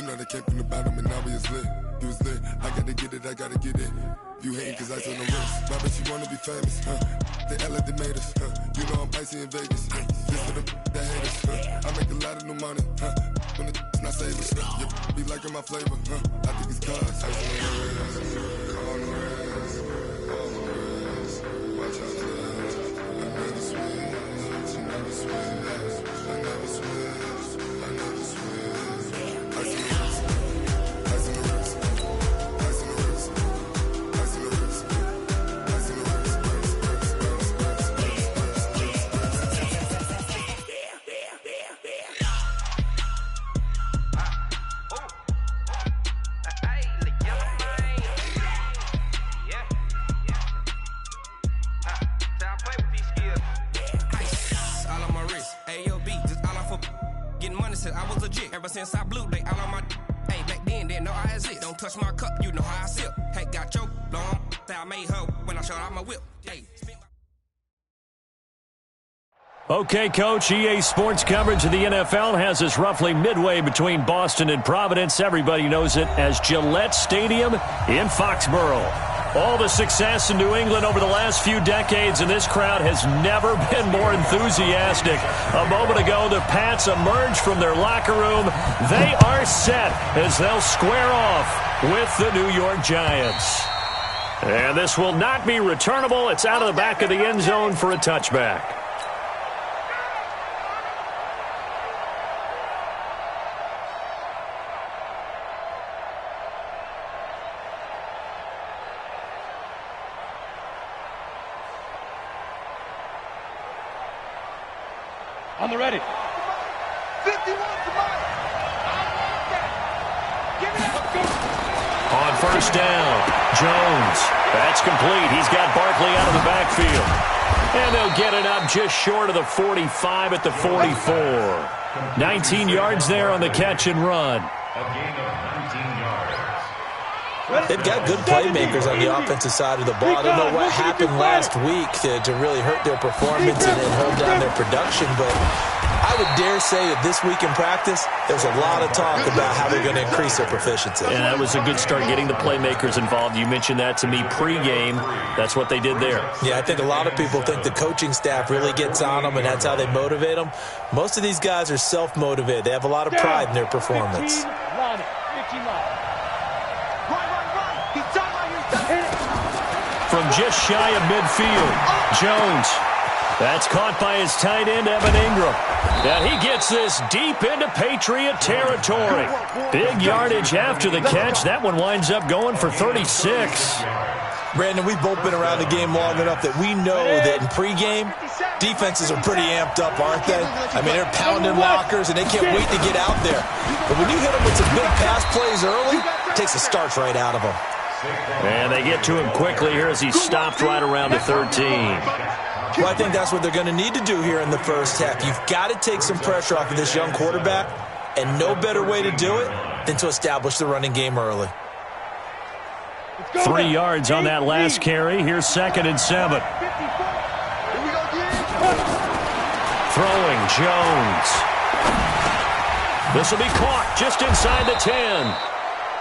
know they came from the bottom and now we is lit. You was lit, I gotta get it, I gotta get it. You hating cause ice on the wrist. My bitch, you wanna be famous, They act like they made us, You know I'm icy in Vegas, Just for the that hate us, I make a lot of new money, When it's not savers, be liking my flavor, I think it's cause ice on the wrist, on the wrist, on the wrist. Watch out, I never switch, I never switch, I never switch, I never switch. Ice on the wrist, ice on the wrist. Ever since I blew, they all on my hey, back then, didn't know I exist. Don't touch my cup, you know how I sip. Hey, got your long, that I made her when I showed out my whip. Hey. Okay, Coach, EA Sports coverage of the NFL has us roughly midway between Boston and Providence. Everybody knows it as Gillette Stadium in Foxborough. All the success in New England over the last few decades, and this crowd has never been more enthusiastic. A moment ago, the Pats emerged from their locker room. They are set as they'll square off with the New York Giants. And this will not be returnable. It's out of the back of the end zone for a touchback. On the ready. 51 to Mike. Give it up. On first down, Jones. That's complete. He's got Barkley out of the backfield. And they'll get it up just short of the 45 at the 44. 19 yards there on the catch and run. A gain of 19 yards. They've got good playmakers on the offensive side of the ball. I don't know what happened last week to really hurt their performance and hold down their production, but I would dare say that this week in practice, there's a lot of talk about how they're going to increase their proficiency. And that was a good start, getting the playmakers involved. You mentioned that to me pregame. That's what they did there. Yeah, I think a lot of people think the coaching staff really gets on them, and that's how they motivate them. Most of these guys are self-motivated. They have a lot of pride in their performance. 15 line. From just shy of midfield, Jones. That's caught by his tight end, Evan Ingram. And he gets this deep into Patriot territory. Big yardage after the catch. That one winds up going for 36. Brandon, we've both been around the game long enough that we know that in pregame, defenses are pretty amped up, aren't they? I mean, they're pounding lockers, and they can't wait to get out there. But when you hit them with some big pass plays early, it takes the starch right out of them. And they get to him quickly here as he stopped right around the 13. Well, I think that's what they're going to need to do here in the first half. You've got to take some pressure off of this young quarterback, and no better way to do it than to establish the running game early. 3 yards on that last carry. Here's 2nd and 7. Throwing, Jones. This will be caught just inside the 10.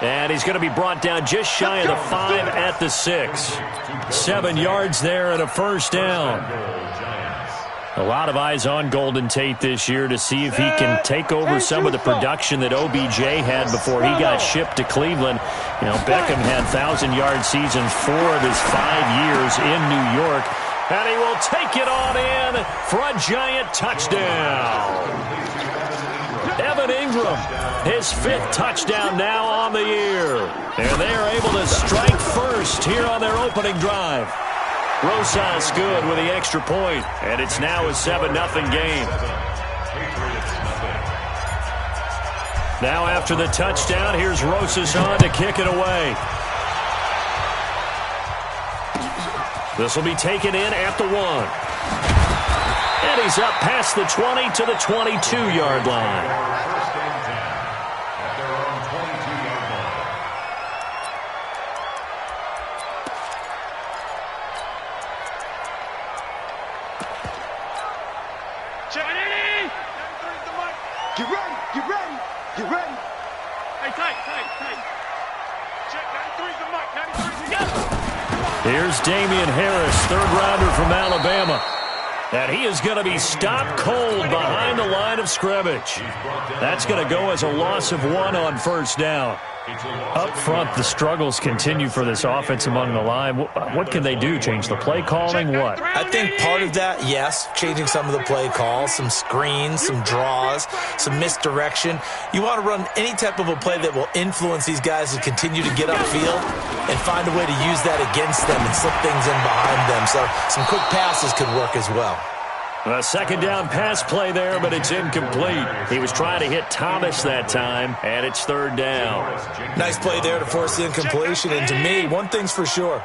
And he's going to be brought down just shy of the 5 at the 6. 7 yards there and a first down. A lot of eyes on Golden Tate this year to see if he can take over some of the production that OBJ had before he got shipped to Cleveland. You know, Beckham had 1,000-yard seasons 4 of his 5 years in New York. And he will take it on in for a Giant touchdown. Evan Ingram, his 5th touchdown now on the year. And they are able to strike first here on their opening drive. Rosas good with the extra point, and it's now a 7-0 game. Now after the touchdown, here's Rosas on to kick it away. This will be taken in at the 1. And he's up past the 20 to the 22-yard line. Get ready, get ready, get ready. Hey, Here's Damian Harris, third-rounder from Alabama. And he is going to be stopped cold behind the line of scrimmage. That's going to go as a loss of 1 on first down. Up front, the struggles continue for this offense among the line. What can they do? Change the play calling? What? I think part of that, yes, changing some of the play calls, some screens, some draws, some misdirection. You want to run any type of a play that will influence these guys to continue to get upfield and find a way to use that against them and slip things in behind them. So some quick passes could work as well. A second down pass play there, but it's incomplete. He was trying to hit Thomas that time, and it's third down. Nice play there to force the incompletion. And to me, one thing's for sure.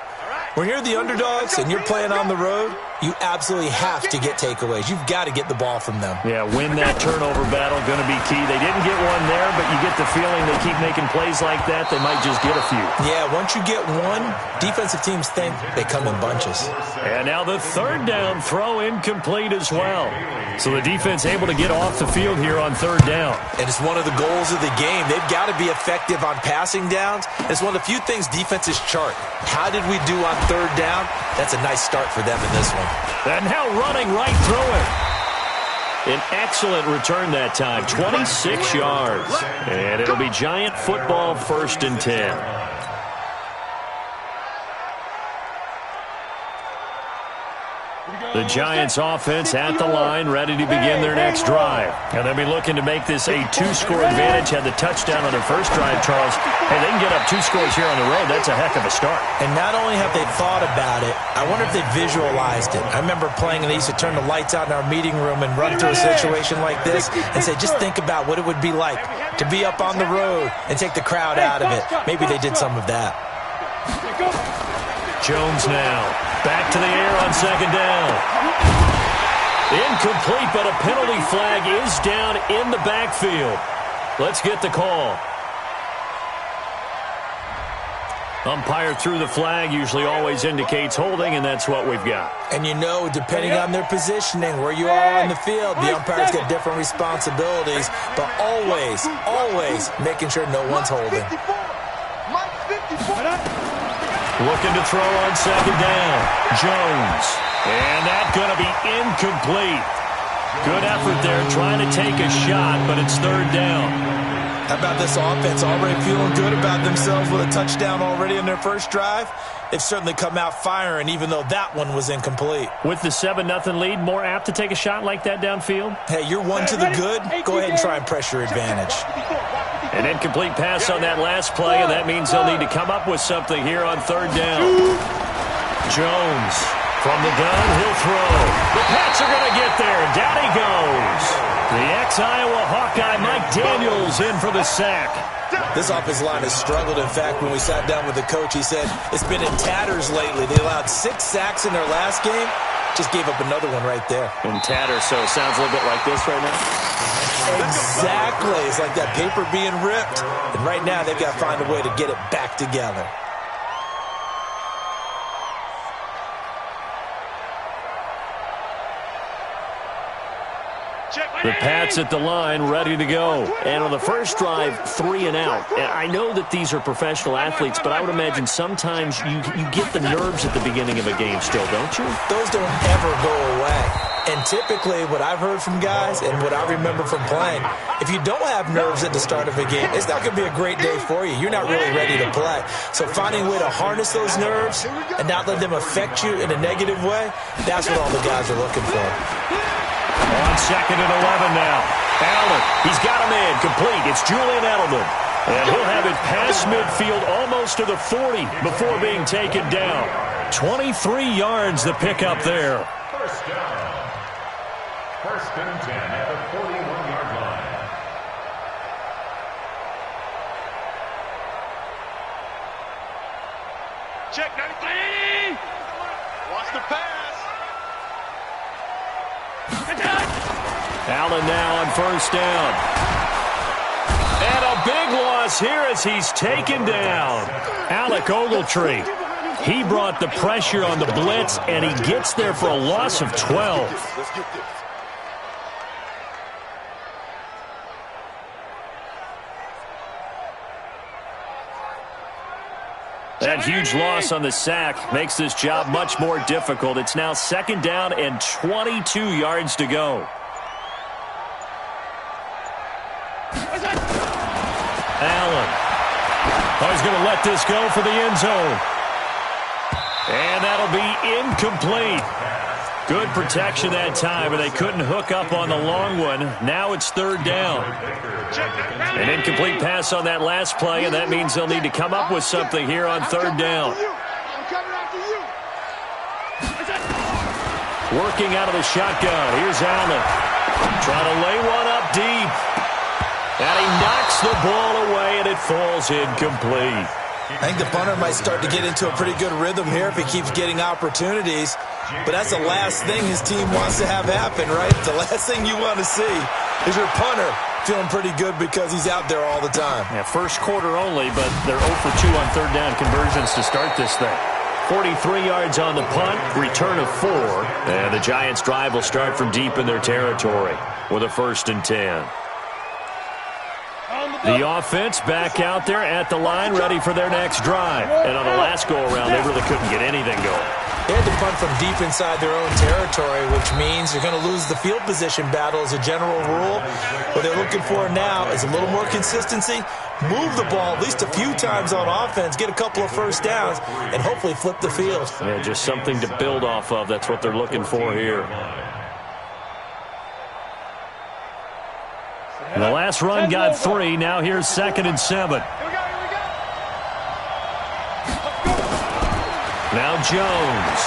When you're the underdogs and you're playing on the road, you absolutely have to get takeaways. You've got to get the ball from them. Yeah, win that turnover battle, going to be key. They didn't get one there, but you get the feeling they keep making plays like that, they might just get a few. Yeah, once you get one, defensive teams think they come in bunches. And now the third down throw incomplete as well. So the defense able to get off the field here on third down. And it's one of the goals of the game. They've got to be effective on passing downs. It's one of the few things defenses chart. How did we do on third down? That's a nice start for them in this one. And now running right through it. An excellent return that time, 26 yards. And it'll be Giant football, 1st and 10. The Giants offense at the line, ready to begin their next drive. And they'll be looking to make this a 2-score advantage. Had the touchdown on their first drive, Charles. Hey, they can get up 2 scores here on the road. That's a heck of a start. And not only have they thought about it, I wonder if they visualized it. I remember playing, and they used to turn the lights out in our meeting room and run through a situation like this and say, just think about what it would be like to be up on the road and take the crowd out of it. Maybe they did some of that. Jones now. Back to the air on second down. Incomplete, but a penalty flag is down in the backfield. Let's get the call. Umpire threw the flag, usually always indicates holding, and that's what we've got. And you know, depending on their positioning, where you are on the field, the umpires get different responsibilities, but always making sure no one's holding. Looking to throw on second down. Jones. And that's going to be incomplete. Good effort there, trying to take a shot, but it's third down. How about this offense already feeling good about themselves with a touchdown already in their first drive? They've certainly come out firing, even though that one was incomplete. With the 7-0 lead, more apt to take a shot like that downfield? Hey, you're one to the good. Go ahead and try and press your advantage. An incomplete pass on that last play, and that means they'll need to come up with something here on third down. Jones from the gun, he'll throw. The Pats are going to get there. Down he goes. The ex-Iowa Hawkeye Mike Daniels in for the sack. This offensive line has struggled. In fact, when we sat down with the coach, he said it's been in tatters lately. They allowed 6 sacks in their last game. Just gave up another one right there. In tatters, so it sounds a little bit like this right now? Exactly. It's like that paper being ripped. And right now, they've got to find a way to get it back together. The Pats at the line, ready to go. And on the first drive, 3 and out. And I know that these are professional athletes, but I would imagine sometimes you get the nerves at the beginning of a game still, don't you? Those don't ever go away. And typically, what I've heard from guys and what I remember from playing, if you don't have nerves at the start of a game, it's not going to be a great day for you. You're not really ready to play. So finding a way to harness those nerves and not let them affect you in a negative way, that's what all the guys are looking for. On 2nd and 11 now. Allen, he's got him in. Complete. It's Julian Edelman. And he'll have it past midfield almost to the 40 before being taken down. 23 yards the pickup there. First down. 1st and 10 at the 41-yard line. Check 93. Watch the pass. Allen now on first down. And a big loss here as he's taken down. Alec Ogletree. He brought the pressure on the blitz, and he gets there for a loss of 12. Let's get this. That huge loss on the sack makes this job much more difficult. It's now 2nd down and 22 yards to go. Allen. Oh, he's going to let this go for the end zone. And that'll be incomplete. Good protection that time, but they couldn't hook up on the long one. Now it's 3rd down. An incomplete pass on that last play, and that means they'll need to come up with something here on 3rd down. Working out of the shotgun. Here's Allen. Trying to lay one up deep. And he knocks the ball away, and it falls incomplete. I think the punter might start to get into a pretty good rhythm here if he keeps getting opportunities. But that's the last thing his team wants to have happen, right? The last thing you want to see is your punter feeling pretty good because he's out there all the time. Yeah, first quarter only, but they're 0 for 2 on 3rd down conversions to start this thing. 43 yards on the punt, return of 4. And the Giants' drive will start from deep in their territory with a 1st and 10. The offense back out there at the line, ready for their next drive. And on the last go-around, they really couldn't get anything going. They had to punt from deep inside their own territory, which means you're going to lose the field position battle as a general rule. What they're looking for now is a little more consistency, move the ball at least a few times on offense, get a couple of 1st downs, and hopefully flip the field. Yeah, just something to build off of. That's what they're looking for here. And the last run got 3. Now here's 2nd and 7. Now Jones.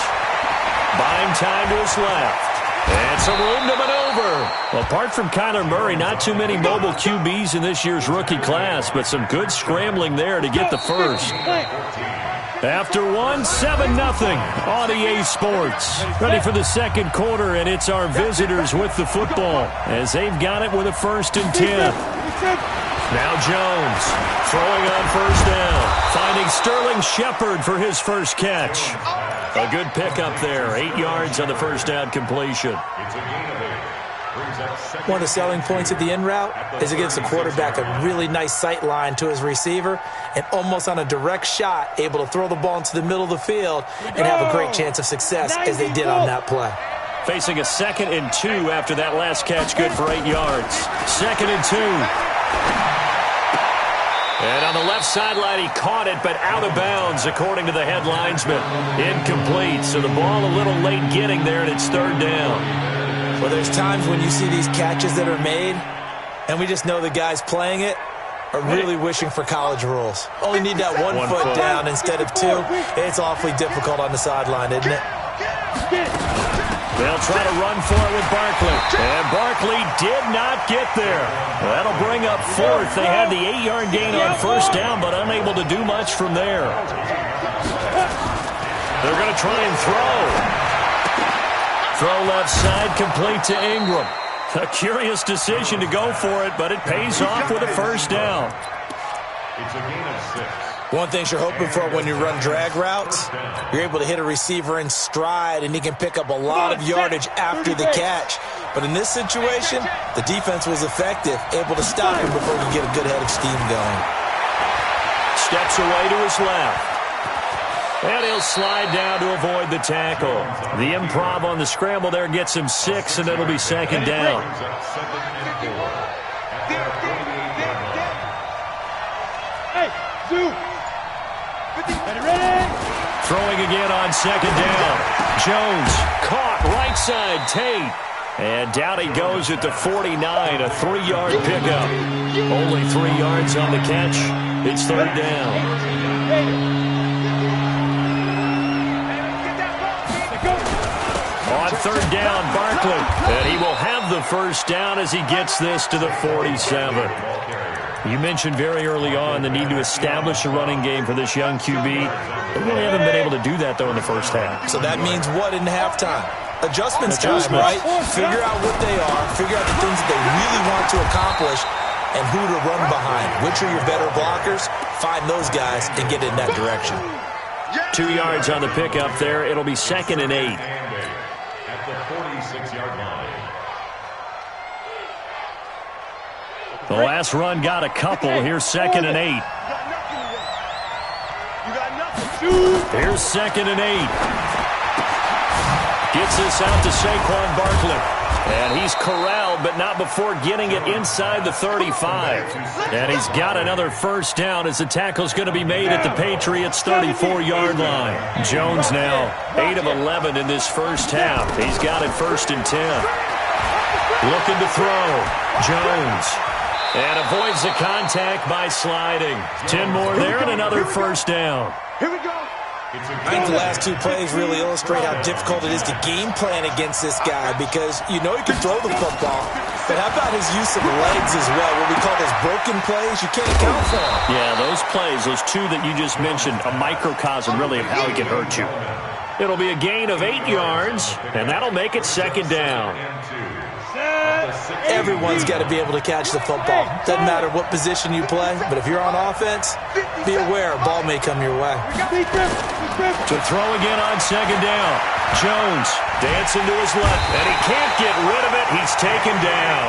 Buying time to his left. And some room to maneuver. Well, apart from Kyler Murray, not too many mobile QBs in this year's rookie class, but some good scrambling there to get the first. After 1, 7-0 on EA Sports. Ready for the 2nd quarter, and it's our visitors with the football as they've got it with a 1st and 10. Now Jones throwing on 1st down. Finding Sterling Shepard for his first catch. A good pickup there. 8 yards on the 1st down completion. One of the selling points of the in route is it gives the quarterback a really nice sight line to his receiver and almost on a direct shot able to throw the ball into the middle of the field and have a great chance of success as they did on that play. Facing a 2nd and 2 after that last catch, good for 8 yards. 2nd and 2. And on the left sideline, he caught it, but out of bounds, according to the head linesman. Incomplete, so the ball a little late getting there, and it's 3rd down. Well, there's times when you see these catches that are made, and we just know the guys playing it are really wishing for college rules. Only need that one foot down instead of 2. It's awfully difficult on the sideline, isn't it? They'll try to run for it with Barkley. And Barkley did not get there. That'll bring up 4th. They had the 8-yard gain on 1st down, but unable to do much from there. They're going to try and throw. Throw left side, complete to Ingram. A curious decision to go for it, but it pays off with a 1st down. It's a gain of 6. One thing you're hoping for when you run drag routes, you're able to hit a receiver in stride, and he can pick up a lot of yardage after the catch. But in this situation, the defense was effective, able to stop him before he could get a good head of steam going. Steps away to his left. And he'll slide down to avoid the tackle. The improv on the scramble there gets him 6, and it'll be 2nd down. Throwing again on 2nd down. Jones caught right side, Tate. And down he goes at the 49, a 3-yard pickup. Only 3 yards on the catch. It's 3rd down. On 3rd down, Barkley. And he will have the 1st down as he gets this to the 47. You mentioned very early on the need to establish a running game for this young QB. They really haven't been able to do that, though, in the 1st half. So that means what in halftime? Adjustments time, right? Figure out what they are, figure out the things that they really want to accomplish, and who to run behind. Which are your better blockers? Find those guys and get in that direction. 2 yards on the pickup there. It'll be 2nd and 8. At the 46-yard line. The last run got a couple. Here's 2nd and 8. You got nothing. Here's 2nd and 8. Gets this out to Saquon Barkley. And he's corralled, but not before getting it inside the 35. And he's got another first down as the tackle's going to be made at the Patriots' 34-yard line. Jones now 8 of 11 in this first half. He's got it 1st and 10. Looking to throw. Jones. And avoids the contact by sliding. 10 more there and another first down. Here we go. I think the last 2 plays really illustrate how difficult it is to game plan against this guy because you know he can throw the football, but how about his use of the legs as well? What we call those broken plays, you can't account for them. Yeah, those plays, those 2 that you just mentioned, a microcosm really of how he can hurt you. It'll be a gain of 8 yards, and that'll make it 2nd down. Everyone's got to be able to catch the football. Doesn't matter what position you play, but if you're on offense, be aware a ball may come your way. To throw again on 2nd down. Jones dancing to his left, and he can't get rid of it. He's taken down.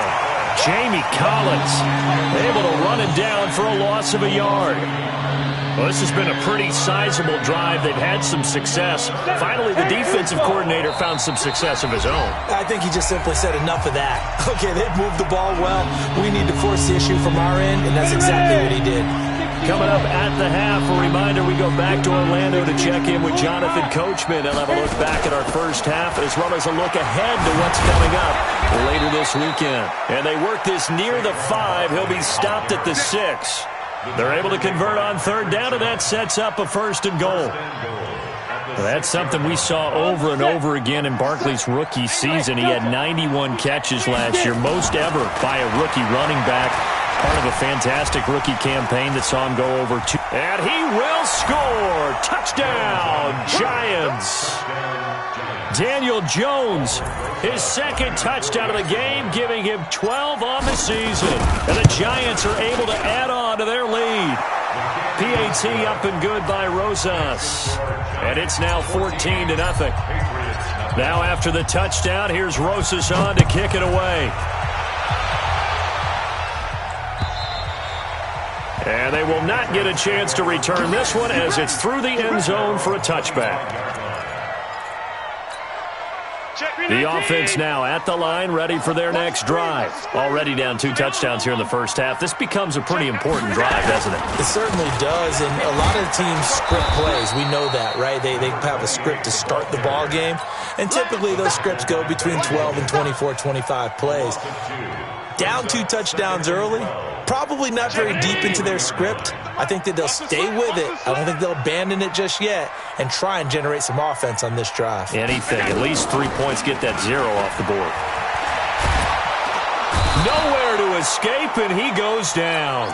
Jamie Collins able to run it down for a loss of a yard. Well, this has been a pretty sizable drive. They've had some success. Finally, the defensive coordinator found some success of his own. I think he just simply said enough of that. Okay, they've moved the ball well. We need to force the issue from our end, and that's exactly what he did. Coming up at the half, a reminder we go back to Orlando to check in with Jonathan Coachman and have a look back at our first half as well as a look ahead to what's coming up later this weekend. And they work this near the 5. He'll be stopped at the 6. They're able to convert on 3rd down, and that sets up a 1st and goal. Well, that's something we saw over and over again in Barkley's rookie season. He had 91 catches last year, most ever by a rookie running back. Part of a fantastic rookie campaign that saw him go over 2. And he will score! Touchdown, Giants! Daniel Jones, his 2nd touchdown of the game, giving him 12 on the season. And the Giants are able to add on to their lead. PAT up and good by Rosas. And it's now 14-0. Now after the touchdown, here's Rosas on to kick it away. And they will not get a chance to return this one as it's through the end zone for a touchback. The offense now at the line, ready for their next drive. Already down 2 touchdowns here in the first half. This becomes a pretty important drive, doesn't it? It certainly does, and a lot of teams script plays. We know that, right? They have a script to start the ball game, and typically those scripts go between 12 and 24, 25 plays. Down 2 touchdowns early, probably not very deep into their script. I think that they'll stay with it. I don't think they'll abandon it just yet and try and generate some offense on this drive. Anything. At least 3 points, get that 0 off the board. Nowhere to escape, and he goes down.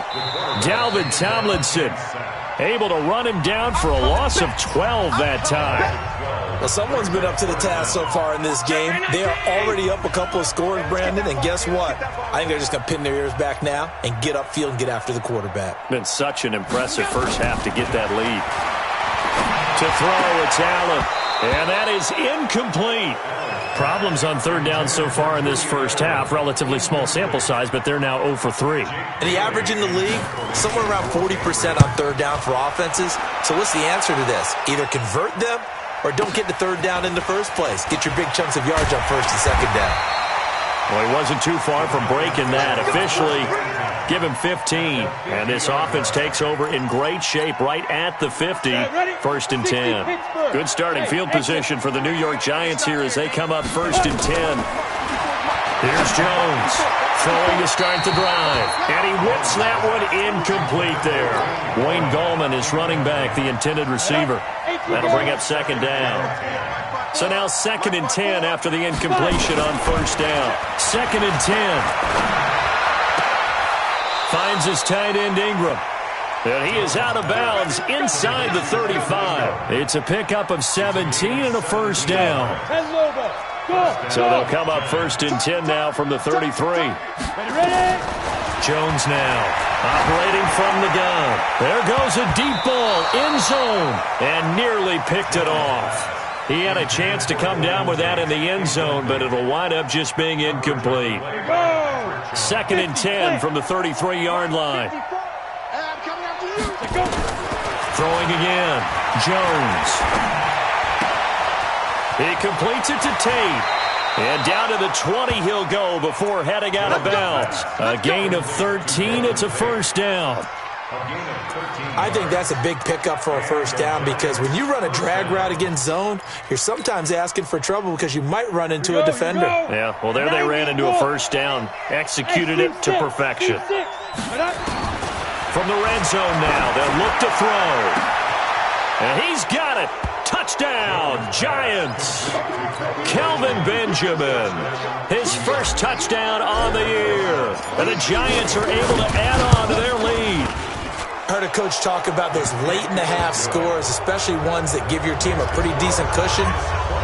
Dalvin Tomlinson able to run him down for a loss of 12 that time. Well, someone's been up to the task so far in this game. They are already up a couple of scores, Brandon, and guess what? I think they're just going to pin their ears back now and get upfield and get after the quarterback. Been such an impressive first half to get that lead. To throw, it's Allen, and that is incomplete. Problems on 3rd down so far in this first half. Relatively small sample size, but they're now 0 for 3. And the average in the league, somewhere around 40% on 3rd down for offenses. So what's the answer to this? Either convert them or don't get to 3rd down in the first place. Get your big chunks of yards on 1st and 2nd down. Well, he wasn't too far from breaking that. Officially, give him 15. And this offense takes over in great shape right at the 50. 1st and 10. Good starting field position for the New York Giants here as they come up 1st and 10. Here's Jones throwing to start the drive. And he whips that one incomplete there. Wayne Gallman is running back, the intended receiver. That'll bring up 2nd down. So now 2nd and 10 after the incompletion on 1st down. 2nd and 10. Finds his tight end Ingram. And he is out of bounds inside the 35. It's a pickup of 17 and a 1st down. So they'll come up 1st and 10 now from the 33. Jones now operating from the gun. There goes a deep ball in zone and nearly picked it off. He had a chance to come down with that in the end zone, but it'll wind up just being incomplete. 2nd and 10 from the 33-yard line. Throwing again. Jones. He completes it to Tate. And down to the 20 he'll go before heading out of bounds. A gain of 13. It's a first down. I think that's a big pickup for a first down because when you run a drag route against zone, you're sometimes asking for trouble because you might run into a defender. Yeah, well, there they ran into a first down. Executed it to perfection. From the red zone now, they'll look to throw. And he's got it. Touchdown, Giants. Kelvin Benjamin, his first touchdown on the year. And the Giants are able to add on to their lead. Heard a coach talk about those late-in-the-half scores, especially ones that give your team a pretty decent cushion.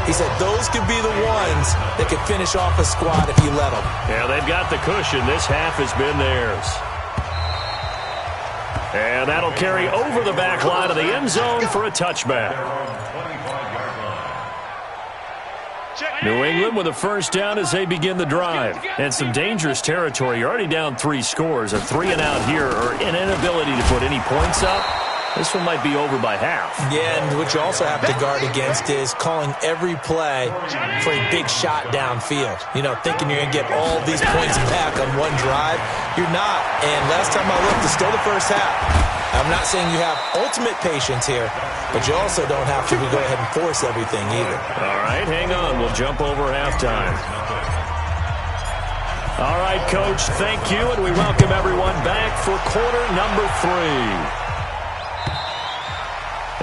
He said those could be the ones that could finish off a squad if you let them. Yeah, they've got the cushion. This half has been theirs. And that'll carry over the back line of the end zone for a touchback. New England with a first down as they begin the drive. And some dangerous territory. You're already down 3 scores. A 3-and-out here or an inability to put any points up. This one might be over by half. Yeah, and what you also have to guard against is calling every play for a big shot downfield. You know, thinking you're going to get all these points back on one drive. You're not. And last time I looked, it's still the first half. I'm not saying you have ultimate patience here, but you also don't have to go ahead and force everything either. All right, hang on. We'll jump over halftime. All right, Coach, thank you, and we welcome everyone back for quarter number 3.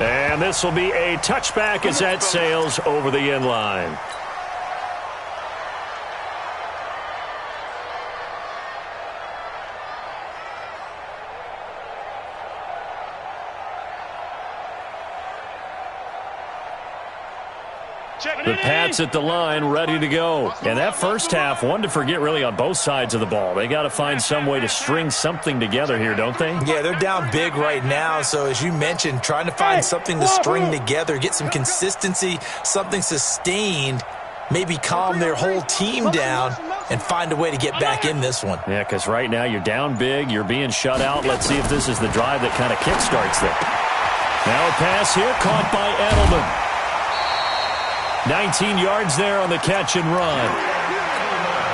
And this will be a touchback as that sails over the end line. The Pats at the line, ready to go. And that first half, one to forget really on both sides of the ball. They got to find some way to string something together here, don't they? Yeah, they're down big right now. So as you mentioned, trying to find something to string together, get some consistency, something sustained, maybe calm their whole team down and find a way to get back in this one. Yeah, because right now you're down big, you're being shut out. Let's see if this is the drive that kind of kickstarts them. Now a pass here, caught by Edelman. 19 yards there on the catch and run.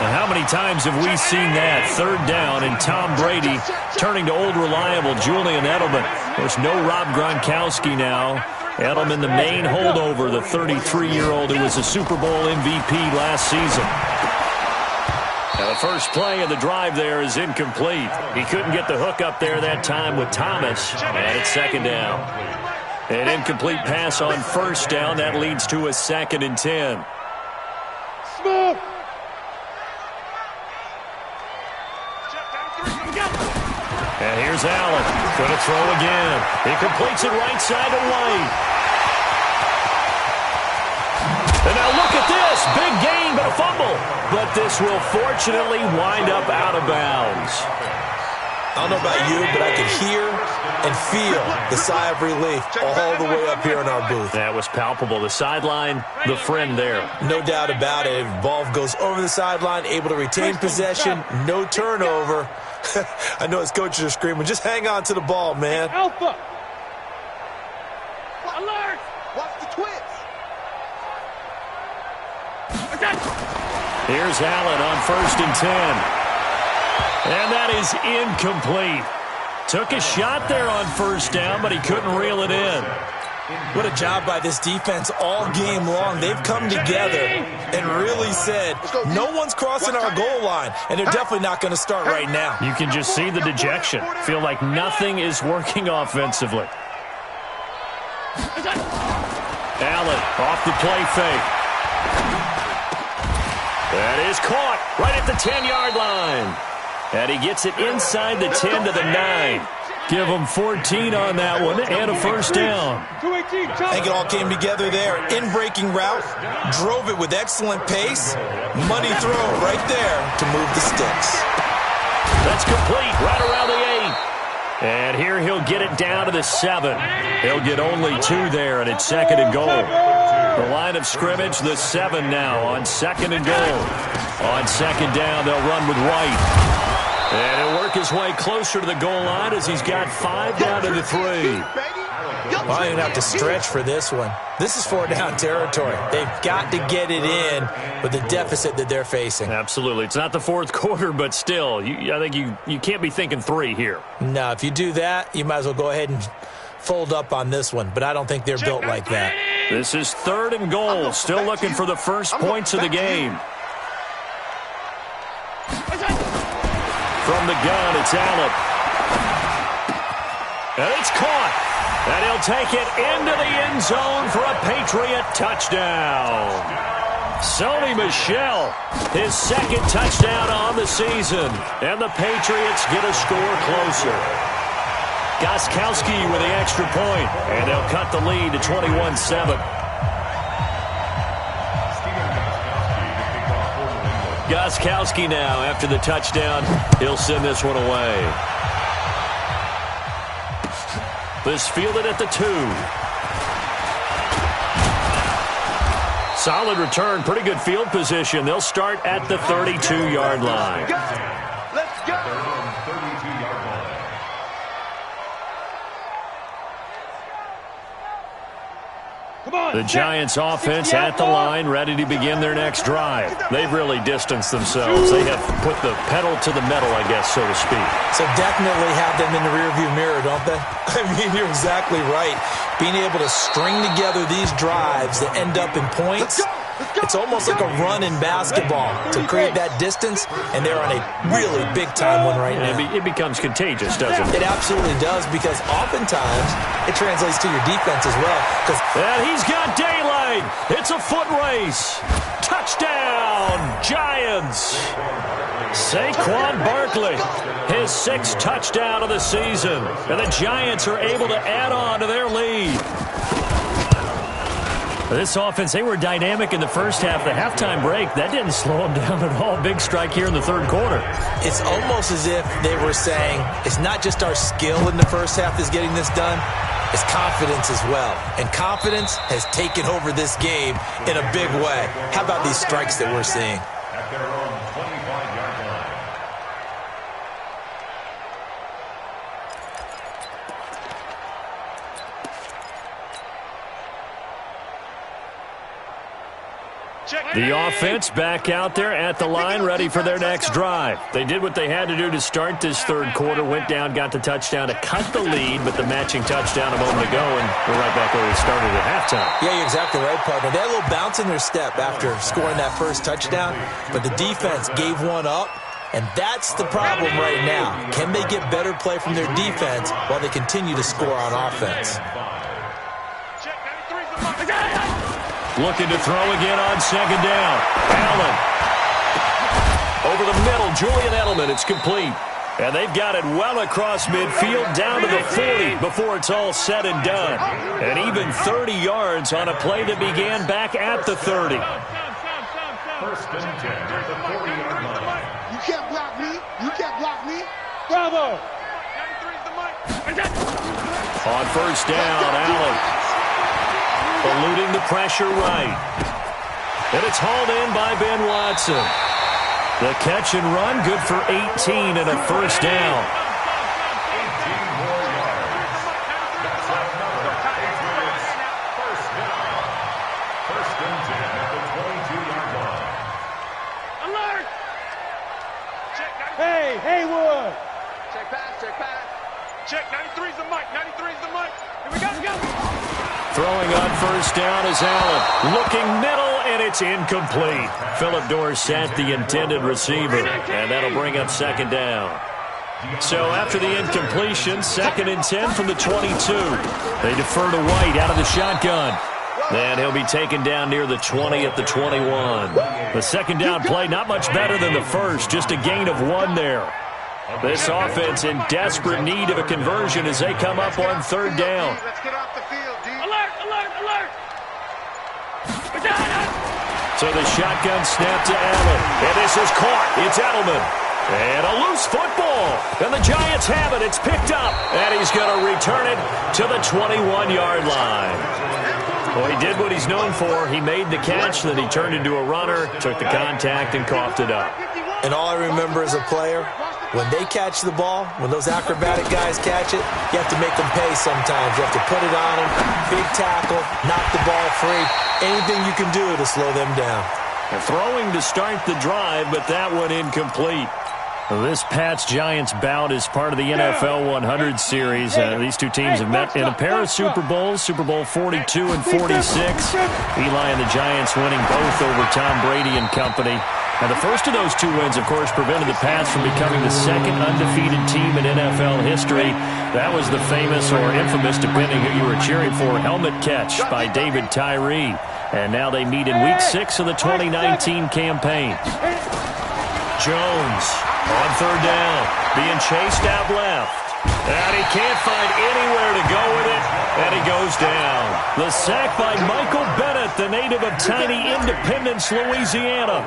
And how many times have we seen that? Third down and Tom Brady turning to old reliable Julian Edelman. Of course, no Rob Gronkowski now. Edelman, the main holdover, the 33-year-old who was a Super Bowl MVP last season. Now the first play of the drive there is incomplete. He couldn't get the hook up there that time with Thomas. And it's second down. An incomplete pass on first down. That leads to a 2nd and 10. Smooth. And here's Allen. Going to throw again. He completes it right side to White. And now look at this. Big gain, but a fumble. But this will fortunately wind up out of bounds. I don't know about you, but I could hear and feel the sigh of relief all the way up here in our booth. That was palpable. The sideline, the friend there. No doubt about it. Ball goes over the sideline, able to retain possession, no turnover. I know his coaches are screaming, just hang on to the ball, man. Alpha. Alert. Watch the twins. Here's Allen on 1st and 10. And that is incomplete. Took a shot there on first down, but he couldn't reel it in. What a job by this defense all game long. They've come together and really said, no one's crossing our goal line, and they're definitely not going to start right now. You can just see the dejection. Feel like nothing is working offensively. Allen off the play fake. That is caught right at the 10-yard line. And he gets it inside the 10 to the 9. Give him 14 on that one and a first down. I think it all came together there. In-breaking route, drove it with excellent pace. Money throw right there to move the sticks. That's complete right around the 8. And here he'll get it down to the 7. He'll get only 2 there, and it's 2nd and goal. The line of scrimmage, the 7 now on 2nd and goal. On 2nd down, they'll run with White. And he'll work his way closer to the goal line as he's got 5 down to the 3. Well, I don't even have to stretch for this one. This is 4-down territory. They've got to get it in with the deficit that they're facing. Absolutely. It's not the fourth quarter, but still, I think you can't be thinking 3 here. No, if you do that, you might as well go ahead and fold up on this one, but I don't think they're built like that. This is 3rd and goal. Still looking for the first points of the game. From the gun, it's Allen. And it's caught. And he'll take it into the end zone for a Patriot touchdown. Sony Michel, his 2nd touchdown on the season. And the Patriots get a score closer. Gostkowski with the extra point. And they'll cut the lead to 21-7. Gostkowski now, after the touchdown, he'll send this one away. This fielded at the 2. Solid return, pretty good field position. They'll start at the 32-yard line. Let's go. The Giants offense at the line, ready to begin their next drive. They've really distanced themselves. They have put the pedal to the metal, I guess, so to speak. So definitely have them in the rearview mirror, don't they? I mean, you're exactly right. Being able to string together these drives that end up in points, it's almost like a run in basketball to create that distance, and they're on a really big-time one right now. It becomes contagious, doesn't it? It absolutely does, because oftentimes it translates to your defense as well. And he's got daylight. It's a foot race. Touchdown, Giants. Saquon Barkley, his 6th touchdown of the season. And the Giants are able to add on to their lead. This offense, they were dynamic in the first half. The halftime break, that didn't slow them down at all. Big strike here in the 3rd quarter. It's almost as if they were saying, it's not just our skill in the first half that's getting this done, it's confidence as well. And confidence has taken over this game in a big way. How about these strikes that we're seeing? At their own 25-yard line. The offense back out there at the line, ready for their next drive. They did what they had to do to start this 3rd quarter, went down, got the touchdown to cut the lead, but the matching touchdown a moment ago, and we're right back where we started at halftime. Yeah, you're exactly right, partner. They had a little bounce in their step after scoring that first touchdown, but the defense gave one up, and that's the problem right now. Can they get better play from their defense while they continue to score on offense? Looking to throw again on 2nd down. Allen. Over the middle, Julian Edelman. It's complete. And they've got it well across midfield down to the 40 before it's all said and done. And even 30 yards on a play that began back at the 30. 1st and 10 at the 40-yard line. You can't block me. You can't block me. Bravo. On 1st down, Allen. Eluding the pressure right. And it's hauled in by Ben Watson. The catch and run, good for 18 and a 1st down. 18 more yards. That's another Patriots 1st down. 1st and 10 at the 22-yard line. Alert! Hey, Haywood. Check pass, check pass. Check, 93's the mic, 93's the mic. Here we go, go. Throwing on 1st down is Allen. Looking middle, and it's incomplete. Philip Dorsett, the intended receiver, and that'll bring up 2nd down. So after the incompletion, 2nd and 10 from the 22. They defer to White out of the shotgun. And he'll be taken down near the 20 at the 21. The 2nd down play, not much better than the first, just a gain of 1 there. This offense in desperate need of a conversion as they come up on 3rd down. Let's get off the field, D. Alert, alert, alert. So the shotgun snap to Allen. And this is caught. It's Edelman. And a loose football. And the Giants have it. It's picked up. And he's going to return it to the 21-yard line. Well, he did what he's known for. He made the catch, then he turned into a runner, took the contact, and coughed it up. And all I remember as a player, when they catch the ball, when those acrobatic guys catch it, you have to make them pay sometimes. You have to put it on them, big tackle, knock the ball free, anything you can do to slow them down. They're throwing to start the drive, but that one incomplete. This Pats-Giants bout is part of the NFL 100 series. These two teams have met in a pair of Super Bowls, Super Bowl 42 and 46. Eli and the Giants winning both over Tom Brady and company. And the first of those two wins, of course, prevented the Pats from becoming the second undefeated team in NFL history. That was the famous or infamous, depending who you were cheering for, helmet catch by David Tyree. And now they meet in Week 6 of the 2019 campaign. Jones on third down, being chased out left. And he can't find anywhere to go with it, and he goes down. The sack by Michael Bennett, the native of tiny Independence, Louisiana.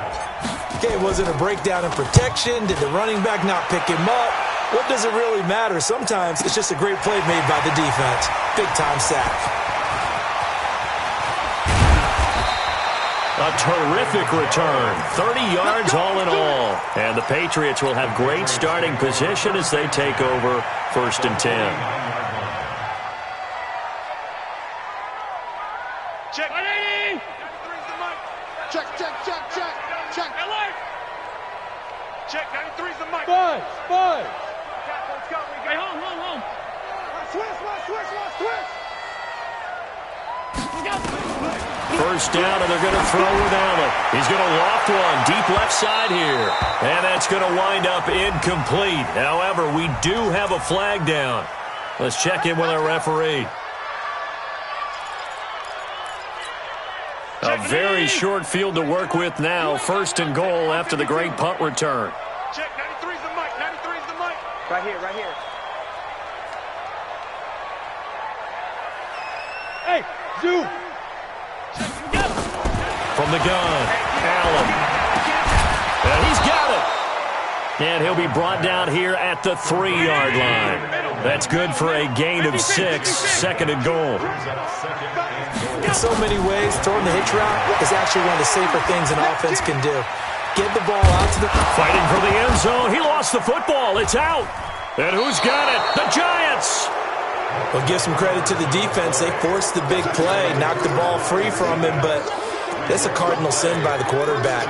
Okay, was it a breakdown in protection? Did the running back not pick him up? What does it really matter? Sometimes it's just a great play made by the defense. Big-time sack. A terrific return, 30 yards all in all. And the Patriots will have great starting position as they take over 1st and 10. Check. Check. Check. 93's the mic. Five. Let's go. Hey, home. Switch. First down, and they're going to throw without it. He's going to loft one deep left side here. And that's going to wind up incomplete. However, we do have a flag down. Let's check in with our referee. A very short field to work with now. 1st and goal after the great punt return. Check. 93's the mic. Right here. Hey, Zoo. From the gun, Allen. And he's got it. And he'll be brought down here at the 3-yard line. That's good for a gain of 6, 2nd and goal. In so many ways, throwing the hitch route is actually one of the safer things an offense can do. Get the ball out to the... Fighting for the end zone. He lost the football. It's out. And who's got it? The Giants. Well, give some credit to the defense. They forced the big play, knocked the ball free from him, but that's a cardinal sin by the quarterback.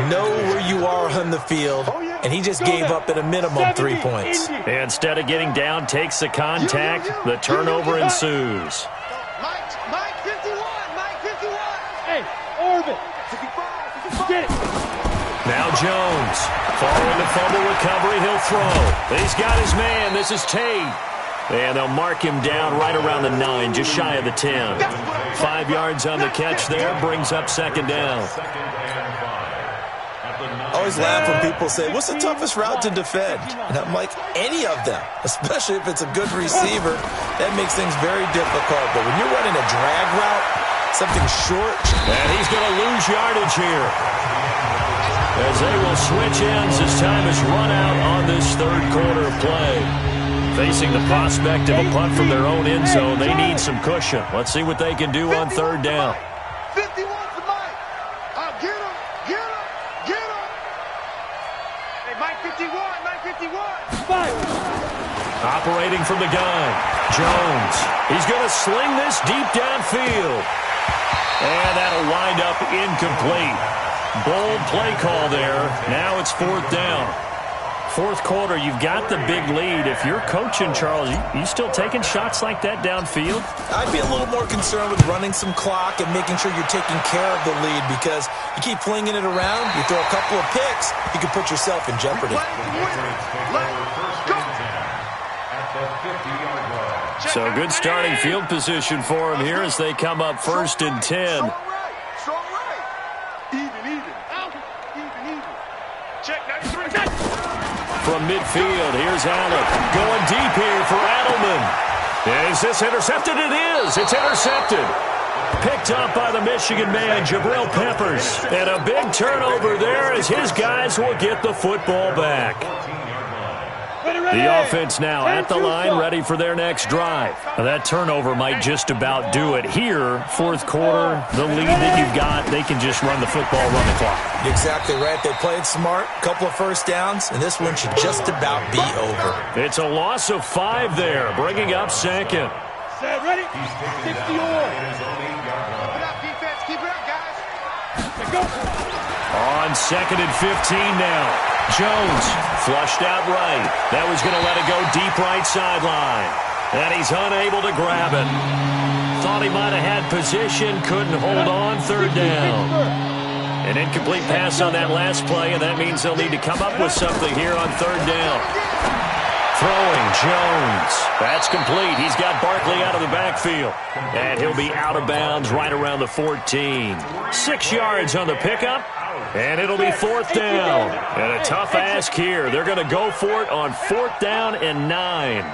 Know where you are on the field, and he just gave up at a minimum 3 points. Instead of getting down, takes the contact. The turnover ensues. Mike 51. Hey, Orbit. 55. Get it. Now Jones. Following the fumble recovery, he'll throw. He's got his man. This is Tate. And they'll mark him down right around the 9, just shy of the 10. 5 yards on the catch there, brings up 2nd down. I always laugh when people say, what's the toughest route to defend? And I'm like, any of them, especially if it's a good receiver. That makes things very difficult. But when you're running a drag route, something short. And he's going to lose yardage here, as they will switch ends as time is run out on this 3rd quarter play. Facing the prospect of a punt from their own end zone, they need some cushion. Let's see what they can do on 3rd down. 51's the mic. Get him. Hey, Mike 51. Five. Operating from the gun, Jones. He's going to sling this deep downfield. And that'll wind up incomplete. Bold play call there. Now it's 4th down. 4th quarter, you've got the big lead. If you're coaching, Charles, you still taking shots like that downfield? I'd be a little more concerned with running some clock and making sure you're taking care of the lead, because you keep flinging it around, you throw a couple of picks, you can put yourself in jeopardy. So good starting field position for him here as they come up 1st and 10. Strong right. Even. Check. 93. From midfield, here's Allen. Going deep here for Adelman. Is this intercepted? It is. It's intercepted. Picked up by the Michigan man, Jabril Peppers. And a big turnover there as his guys will get the football back. The offense now at the line, ready for their next drive. Now, that turnover might just about do it here. Fourth quarter, the lead that you've got, they can just run the football, run the clock. Exactly right. They played smart, couple of first downs, and this one should just about be over. It's a loss of 5 there, bringing up second. Set, ready? 60 Keep it up, defense. Keep it up, guys. Go. On 2nd and 15 now. Jones flushed out right. That was going to let it go deep right sideline. And he's unable to grab it. Thought he might have had position, couldn't hold on, 3rd down. An incomplete pass on that last play, and that means they'll need to come up with something here on 3rd down. Throwing, Jones. That's complete. He's got Barkley out of the backfield. And he'll be out of bounds right around the 14. 6 yards on the pickup. And it'll be 4th down. And a tough ask here. They're going to go for it on 4th down and 9.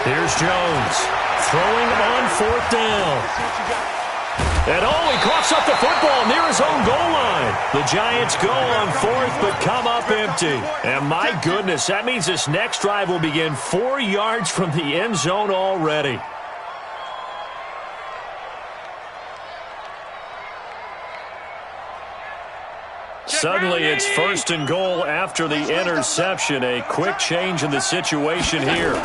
Here's Jones. Throwing on 4th down. And he coughs up the football near his own goal line. The Giants go on 4th but come up empty. And my goodness, that means this next drive will begin 4 yards from the end zone already. Suddenly it's 1st and goal after the interception. A quick change in the situation here.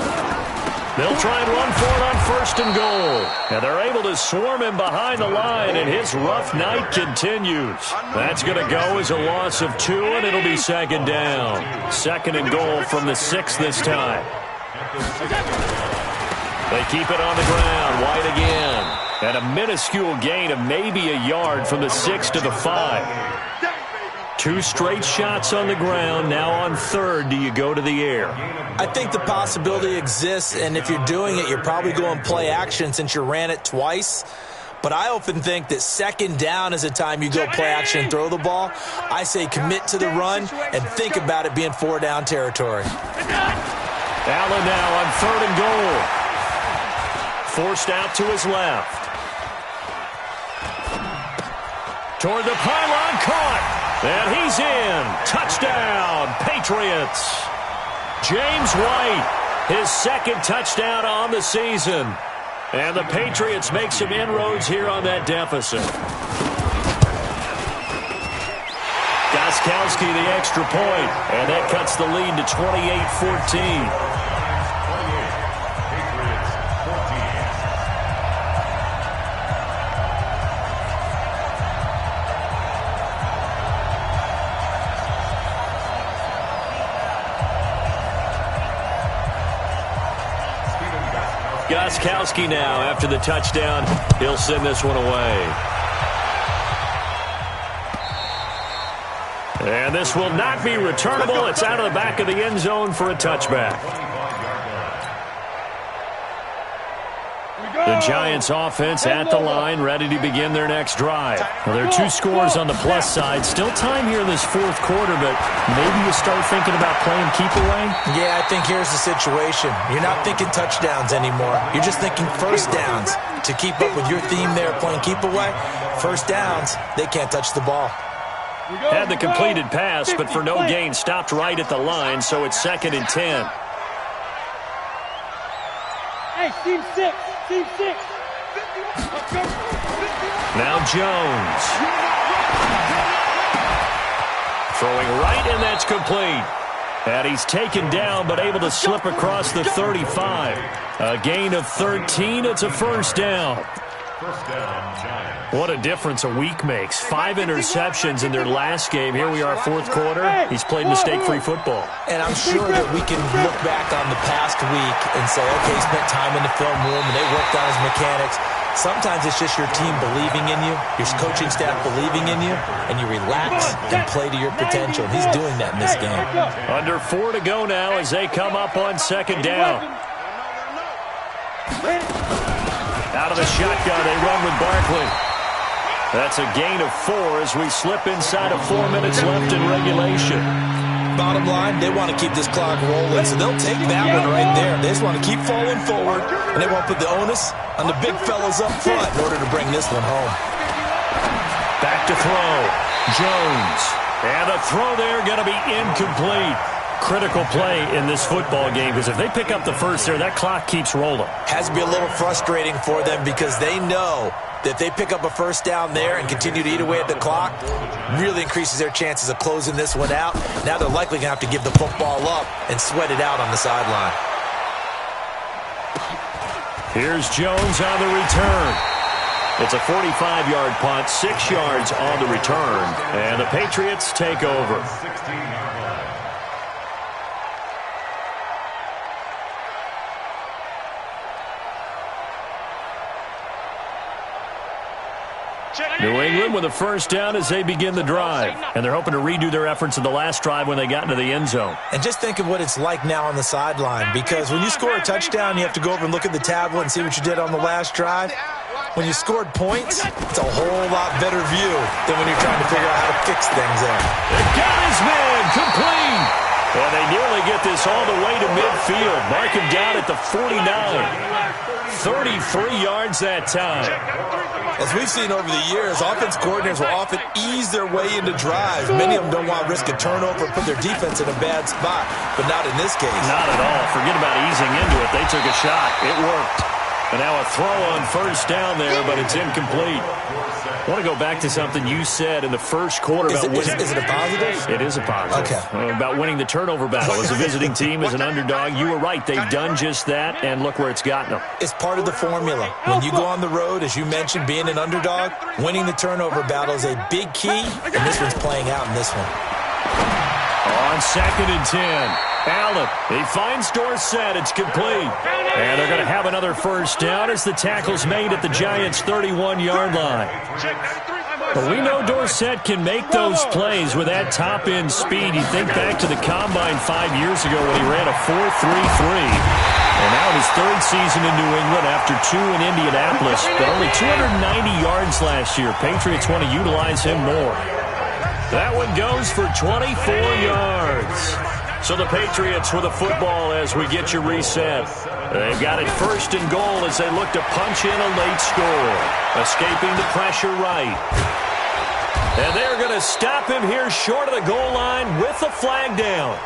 They'll try and run for it on 1st and goal. And they're able to swarm him behind the line, and his rough night continues. That's going to go as a loss of 2, and it'll be 2nd down. 2nd and goal from the 6 this time. They keep it on the ground. White again. And a minuscule gain of maybe a yard from the 6 to the 5. 2 straight shots on the ground. Now on 3rd, do you go to the air? I think the possibility exists, and if you're doing it, you're probably going play action since you ran it twice. But I often think that 2nd down is a time you go play action and throw the ball. I say commit to the run and think about it being 4-down territory. Allen now on 3rd and goal. Forced out to his left. Toward the pylon, caught. And he's in. Touchdown, Patriots. James White, his 2nd touchdown on the season. And the Patriots make some inroads here on that deficit. Gostkowski the extra point, and that cuts the lead to 28-14. Gostkowski now, after the touchdown, he'll send this one away. And this will not be returnable. It's out of the back of the end zone for a touchback. The Giants offense at the line, ready to begin their next drive. Well, there are 2 scores on the plus side. Still time here in this 4th quarter, but maybe you start thinking about playing keep away? Yeah, I think here's the situation. You're not thinking touchdowns anymore. You're just thinking 1st downs. To keep up with your theme there, playing keep away, 1st downs, they can't touch the ball. Had the completed pass, but for no gain, stopped right at the line, so it's 2nd and 10. Hey, team 6. Team 6. Now Jones. Throwing right, and that's complete. And he's taken down, but able to slip across the 35. A gain of 13. It's a 1st down. What a difference a week makes. 5 interceptions in their last game. Here we are, 4th quarter. He's played mistake-free football. And I'm sure that we can look back on the past week and say, okay, he spent time in the film room and they worked on his mechanics. Sometimes it's just your team believing in you, your coaching staff believing in you, and you relax and play to your potential. He's doing that in this game. Under 4 to go now as they come up on 2nd down. Out of the shotgun, they run with Barkley. That's a gain of 4 as we slip inside of 4 minutes left in regulation. Bottom line, they want to keep this clock rolling, so they'll take that one right there. They just want to keep falling forward, and they won't put the onus on the big fellas up front in order to bring this one home. Back to throw. Jones. And the throw there going to be incomplete. Critical play in this football game, because if they pick up the first there, that clock keeps rolling. Has to be a little frustrating for them because they know that if they pick up a first down there and continue to eat away at the clock, really increases their chances of closing this one out. Now they're likely going to have to give the football up and sweat it out on the sideline. Here's Jones on the return. It's a 45-yard punt, 6 yards on the return, and the Patriots take over. New England with a first down as they begin the drive. And they're hoping to redo their efforts in the last drive when they got into the end zone. And just think of what it's like now on the sideline, because when you score a touchdown, you have to go over and look at the tablet and see what you did on the last drive. When you scored points, it's a whole lot better view than when you're trying to figure out how to fix things there. They got his man complete. And they nearly get this all the way to midfield. Mark him down at the 49. 33 yards that time. As we've seen over the years, offense coordinators will often ease their way into drives. Many of them don't want to risk a turnover or put their defense in a bad spot, but not in this case. Not at all. Forget about easing into it. They took a shot. It worked. And now a throw on first down there, but it's incomplete. I want to go back to something you said in the first quarter about winning. Is it a positive? It is a positive. Okay. About winning the turnover battle as a visiting team, as an underdog. You were right. They've done just that, and look where it's gotten them. It's part of the formula. When you go on the road, as you mentioned, being an underdog, winning the turnover battle is a big key, and this one's playing out in this one. On 2nd and 10. Allen, he finds Dorsett. It's complete. And they're going to have another first down as the tackle's made at the Giants' 31-yard line. But we know Dorsett can make those plays with that top-end speed. You think back to the Combine 5 years ago when he ran a 4.33. And now in his third season in New England after 2 in Indianapolis, but only 290 yards last year. Patriots want to utilize him more. That one goes for 24 yards. So the Patriots with the football as we get you reset. They've got it 1st and goal as they look to punch in a late score. Escaping the pressure right. And they're going to stop him here short of the goal line with the flag down.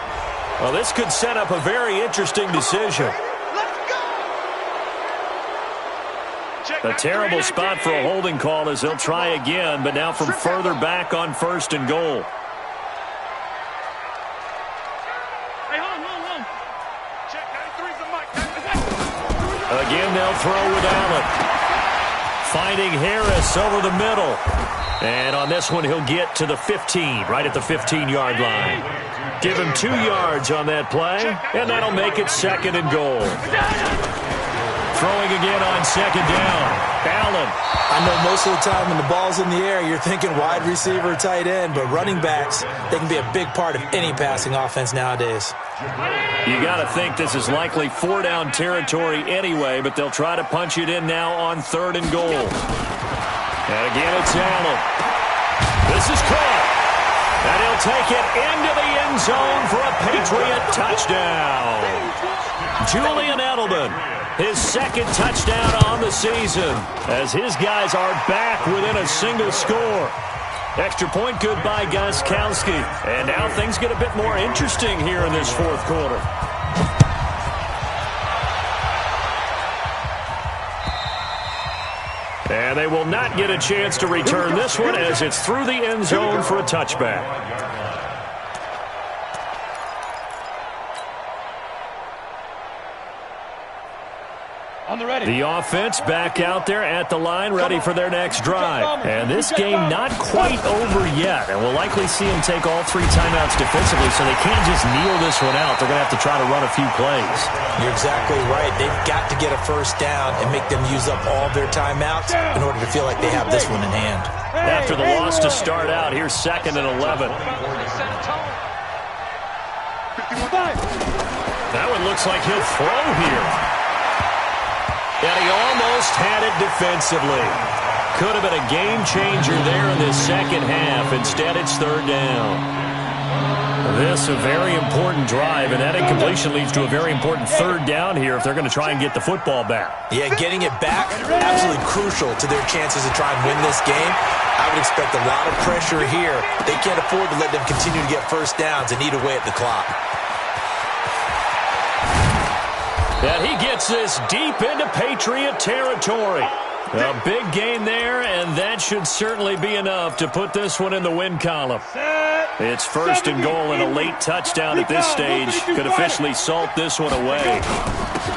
Well, this could set up a very interesting decision. A terrible spot for a holding call as they'll try again, but now from further back on 1st and goal. Again, they'll throw with Allen. Finding Harris over the middle. And on this one, he'll get to the 15, right at the 15-yard line. Give him 2 yards on that play, and that'll make it 2nd and goal. Throwing again on 2nd down. Allen. I know most of the time when the ball's in the air, you're thinking wide receiver, tight end, but running backs, they can be a big part of any passing offense nowadays. You got to think this is likely 4-down territory anyway, but they'll try to punch it in now on 3rd and goal. And again, it's Allen. This is caught. And he'll take it into the end zone for a Patriot touchdown. Julian Edelman, his 2nd touchdown on the season, as his guys are back within a single score. Extra point good by Gostkowski. And now things get a bit more interesting here in this 4th quarter. And they will not get a chance to return this one as it's through the end zone for a touchback. The offense back out there at the line, ready for their next drive. And this game not quite over yet. And we'll likely see them take all 3 timeouts defensively, so they can't just kneel this one out. They're going to have to try to run a few plays. You're exactly right. They've got to get a first down and make them use up all their timeouts in order to feel like they have this one in hand. After the loss to start out, here's 2nd and 11. That one looks like he'll throw here. And he almost had it defensively. Could have been a game changer there in this 2nd half. Instead, it's 3rd down. This a very important drive, and that incompletion leads to a very important third down here if they're going to try and get the football back. Yeah, getting it back, absolutely crucial to their chances to try and win this game. I would expect a lot of pressure here. They can't afford to let them continue to get first downs and eat away at the clock. And he gets this deep into Patriot territory. A big gain there, and that should certainly be enough to put this one in the win column. It's first and goal, and a late touchdown at this stage could officially salt this one away.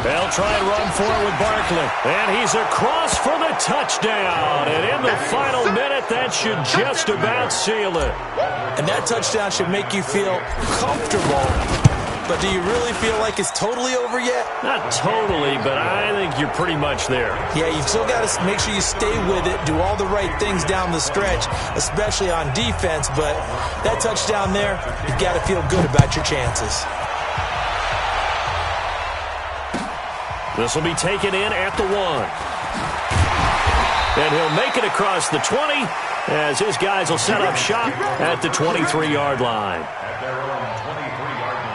They'll try and run for it with Barkley. And he's across for the touchdown. And in the final minute, that should just about seal it. And that touchdown should make you feel comfortable. But do you really feel like it's totally over yet? Not totally, but I think you're pretty much there. Yeah, you've still got to make sure you stay with it, do all the right things down the stretch, especially on defense. But that touchdown there, you've got to feel good about your chances. This will be taken in at the 1. And he'll make it across the 20 as his guys will set up shop at the 23-yard line. At their own 23-yard line.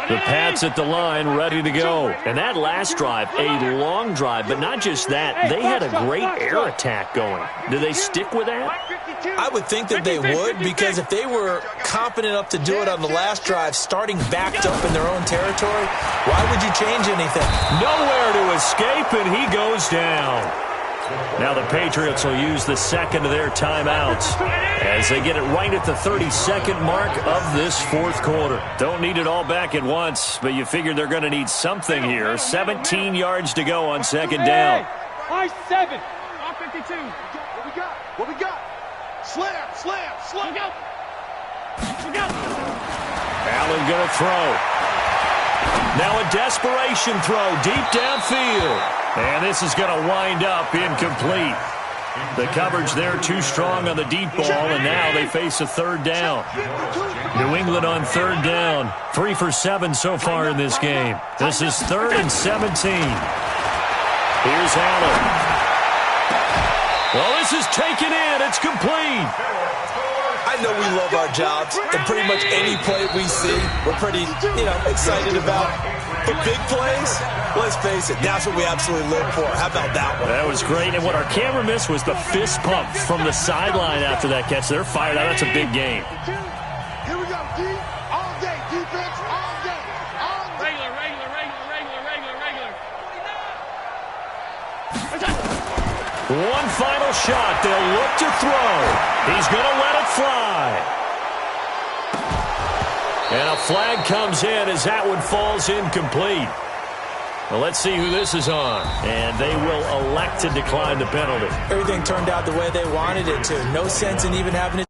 The Pats at the line, ready to go. And that last drive, a long drive, but not just that. They had a great air attack going. Do they stick with that? I would think that they would, because if they were confident enough to do it on the last drive, starting backed up in their own territory, why would you change anything? Nowhere to escape, and he goes down. Now the Patriots will use the second of their timeouts as they get it right at the 32nd mark of this fourth quarter. Don't need it all back at once, but you figure they're going to need something here. 17 yards to go on second down. High 7. 52. What we got? What we got? Slam, slam, slam. We got. Allen going to throw. Now a desperation throw deep downfield. And this is going to wind up incomplete. The coverage there too strong on the deep ball, and now they face a third down. New England on third down. 3 for 7 so far in this game. This is 3rd and 17. Here's Allen. Well, this is taken in. It's complete. I know we love our jobs, and pretty much any play we see, we're pretty, excited about. But big plays, let's face it, that's what we absolutely live for. How about that one? That was great, and what our camera missed was the fist pump from the sideline after that catch. They're fired out. That's a big game. Here we go, D. All day, defense, all day. All day. Regular. One final shot. They'll look to throw. He's going to let it fly. And a flag comes in as that one falls incomplete. Well, let's see who this is on. And they will elect to decline the penalty. Everything turned out the way they wanted it to. No sense in even having to